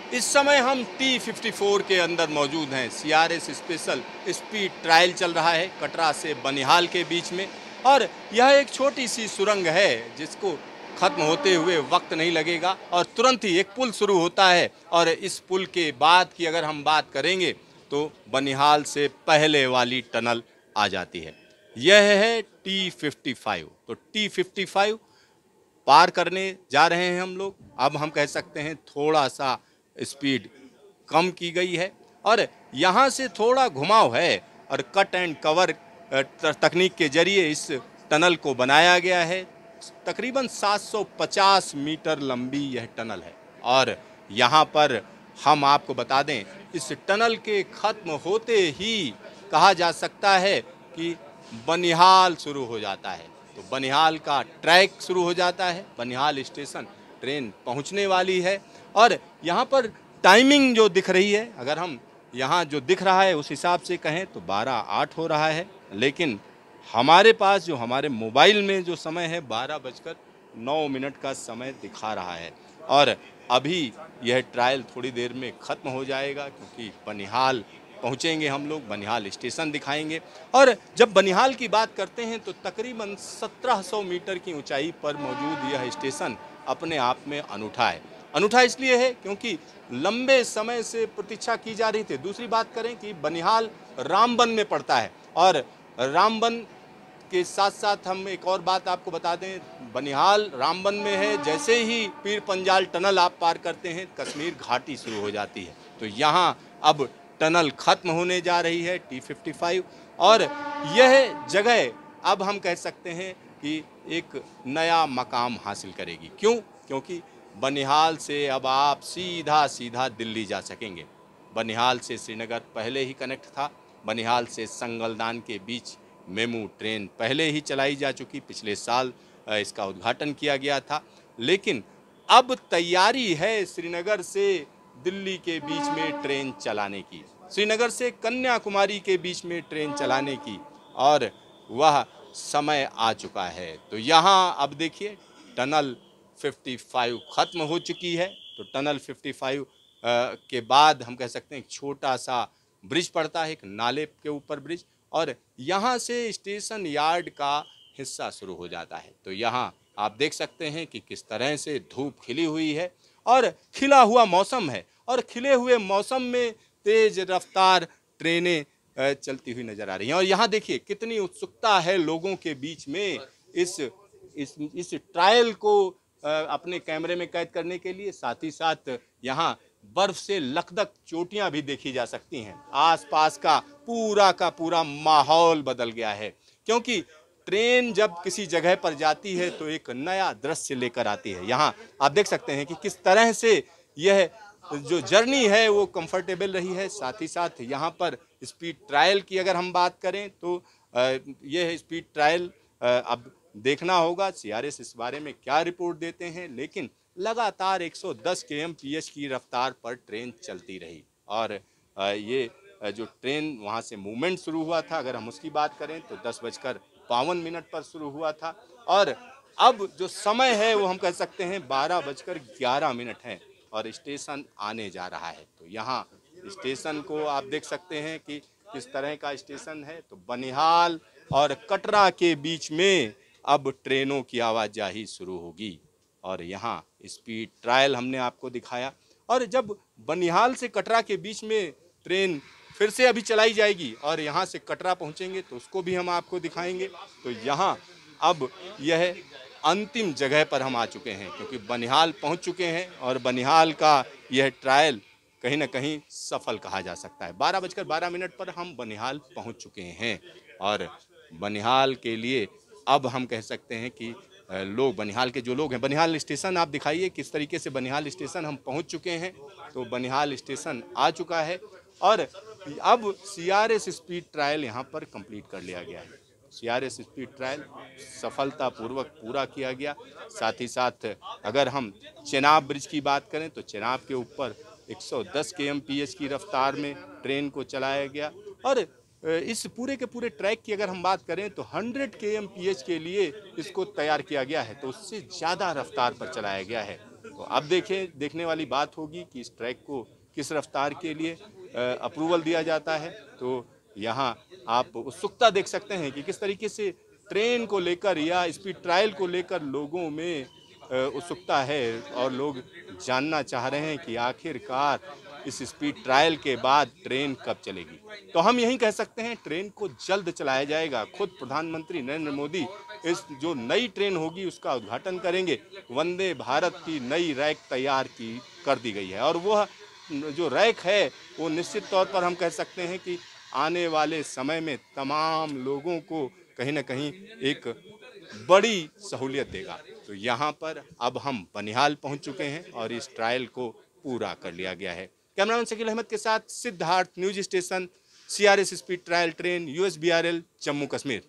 इस समय हम T54 के अंदर मौजूद हैं। CRS स्पेशल स्पीड ट्रायल चल रहा है कटरा से बनिहाल के बीच में, और यह एक छोटी सी सुरंग है जिसको खत्म होते हुए वक्त नहीं लगेगा और तुरंत ही एक पुल शुरू होता है। और इस पुल के बाद की अगर हम बात करेंगे तो बनिहाल से पहले वाली टनल आ जाती है। यह है T55। तो T55 पार करने जा रहे हैं हम लोग। अब हम कह सकते हैं थोड़ा सा स्पीड कम की गई है और यहाँ से थोड़ा घुमाव है और कट एंड कवर तकनीक के जरिए इस टनल को बनाया गया है। तकरीबन 750 मीटर लंबी यह टनल है और यहाँ पर हम आपको बता दें, इस टनल के खत्म होते ही कहा जा सकता है कि बनिहाल शुरू हो जाता है। तो बनिहाल का ट्रैक शुरू हो जाता है, बनिहाल स्टेशन ट्रेन पहुंचने वाली है। और यहाँ पर टाइमिंग जो दिख रही है, अगर हम यहाँ जो दिख रहा है उस हिसाब से कहें तो 12:08 हो रहा है, लेकिन हमारे पास जो हमारे मोबाइल में जो समय है 12:09 का समय दिखा रहा है। और अभी यह ट्रायल थोड़ी देर में ख़त्म हो जाएगा क्योंकि बनिहाल पहुंचेंगे हम लोग, बनिहाल स्टेशन दिखाएंगे। और जब बनिहाल की बात करते हैं तो तकरीबन 1700 मीटर की ऊंचाई पर मौजूद यह स्टेशन अपने आप में अनूठा है। अनूठा इसलिए है क्योंकि लंबे समय से प्रतीक्षा की जा रही थी। दूसरी बात करें कि बनिहाल रामबन में पड़ता है और रामबन के साथ साथ हम एक और बात आपको बता दें, बनिहाल रामबन में है। जैसे ही पीर पंजाल टनल आप पार करते हैं कश्मीर घाटी शुरू हो जाती है। तो यहाँ अब टनल खत्म होने जा रही है T55 और यह जगह अब हम कह सकते हैं कि एक नया मकाम हासिल करेगी। क्यों? क्योंकि बनिहाल से अब आप सीधा सीधा दिल्ली जा सकेंगे। बनिहाल से श्रीनगर पहले ही कनेक्ट था, बनिहाल से संगलदान के बीच मेमू ट्रेन पहले ही चलाई जा चुकी, पिछले साल इसका उद्घाटन किया गया था। लेकिन अब तैयारी है श्रीनगर से दिल्ली के बीच में ट्रेन चलाने की, श्रीनगर से कन्याकुमारी के बीच में ट्रेन चलाने की, और वह समय आ चुका है। तो यहाँ अब देखिए टनल 55 ख़त्म हो चुकी है। तो टनल 55 के बाद हम कह सकते हैं एक छोटा सा ब्रिज पड़ता है, एक नाले के ऊपर ब्रिज, और यहाँ से स्टेशन यार्ड का हिस्सा शुरू हो जाता है। तो यहाँ आप देख सकते हैं कि किस तरह से धूप खिली हुई है और खिला हुआ मौसम है, और खिले हुए मौसम में तेज रफ्तार ट्रेनें चलती हुई नजर आ रही हैं। और यहाँ देखिए कितनी उत्सुकता है लोगों के बीच में इस ट्रायल को अपने कैमरे में कैद करने के लिए। साथ ही साथ यहाँ बर्फ से लकदक चोटियां भी देखी जा सकती हैं। आसपास का पूरा माहौल बदल गया है क्योंकि ट्रेन जब किसी जगह पर जाती है तो एक नया दृश्य लेकर आती है। यहाँ आप देख सकते हैं कि किस तरह से यह जो जर्नी है वो कंफर्टेबल रही है। साथ ही साथ यहाँ पर स्पीड ट्रायल की अगर हम बात करें तो यह स्पीड ट्रायल अब देखना होगा CRS इस बारे में क्या रिपोर्ट देते हैं। लेकिन लगातार 110 kmph की रफ्तार पर ट्रेन चलती रही और ये जो ट्रेन वहाँ से मूवमेंट शुरू हुआ था, अगर हम उसकी बात करें तो 10:52 पर शुरू हुआ था, और अब जो समय है वो हम कह सकते हैं 12:11 है और स्टेशन आने जा रहा है। तो यहाँ स्टेशन को आप देख सकते हैं कि किस तरह का स्टेशन है। तो बनिहाल और कटरा के बीच में अब ट्रेनों की आवाजाही शुरू होगी और यहाँ स्पीड ट्रायल हमने आपको दिखाया। और जब बनिहाल से कटरा के बीच में ट्रेन फिर से अभी चलाई जाएगी और यहाँ से कटरा पहुँचेंगे तो उसको भी हम आपको दिखाएंगे। तो यहाँ अब यह अंतिम जगह पर हम आ चुके हैं क्योंकि बनिहाल पहुँच चुके हैं और बनिहाल का यह ट्रायल कहीं ना कहीं सफल कहा जा सकता है। 12:12 पर हम बनिहाल पहुँच चुके हैं और बनिहाल के लिए अब हम कह सकते हैं कि लोग, बनिहाल के जो लोग हैं, बनिहाल स्टेशन आप दिखाइए किस तरीके से बनिहाल स्टेशन हम पहुंच चुके हैं। तो बनिहाल स्टेशन आ चुका है और अब CRS स्पीड ट्रायल यहां पर कंप्लीट कर लिया गया है। CRS स्पीड ट्रायल सफलतापूर्वक पूरा किया गया। साथ ही साथ अगर हम चेनाब ब्रिज की बात करें तो चेनाब के ऊपर 110 kmph की रफ्तार में ट्रेन को चलाया गया और इस पूरे के पूरे ट्रैक की अगर हम बात करें तो 100 kmph के लिए इसको तैयार किया गया है, तो उससे ज़्यादा रफ्तार पर चलाया गया है। तो अब देखने वाली बात होगी कि इस ट्रैक को किस रफ्तार के लिए अप्रूवल दिया जाता है। तो यहाँ आप उत्सुकता देख सकते हैं कि किस तरीके से ट्रेन को लेकर या स्पीड ट्रायल को लेकर लोगों में उत्सुकता है और लोग जानना चाह रहे हैं कि आखिरकार इस स्पीड ट्रायल के बाद ट्रेन कब चलेगी। तो हम यही कह सकते हैं ट्रेन को जल्द चलाया जाएगा। खुद प्रधानमंत्री नरेंद्र मोदी इस जो नई ट्रेन होगी उसका उद्घाटन करेंगे। वंदे भारत की नई रैक तैयार कर दी गई है और वह जो रैक है वो निश्चित तौर पर हम कह सकते हैं कि आने वाले समय में तमाम लोगों को कहीं ना कहीं एक बड़ी सहूलियत देगा। तो यहाँ पर अब हम बनिहाल पहुँच चुके हैं और इस ट्रायल को पूरा कर लिया गया है। कैमरामैन शकील अहमद के साथ Siddharth, news station, CRS speed trial train, USBRL, Jammu Kashmir.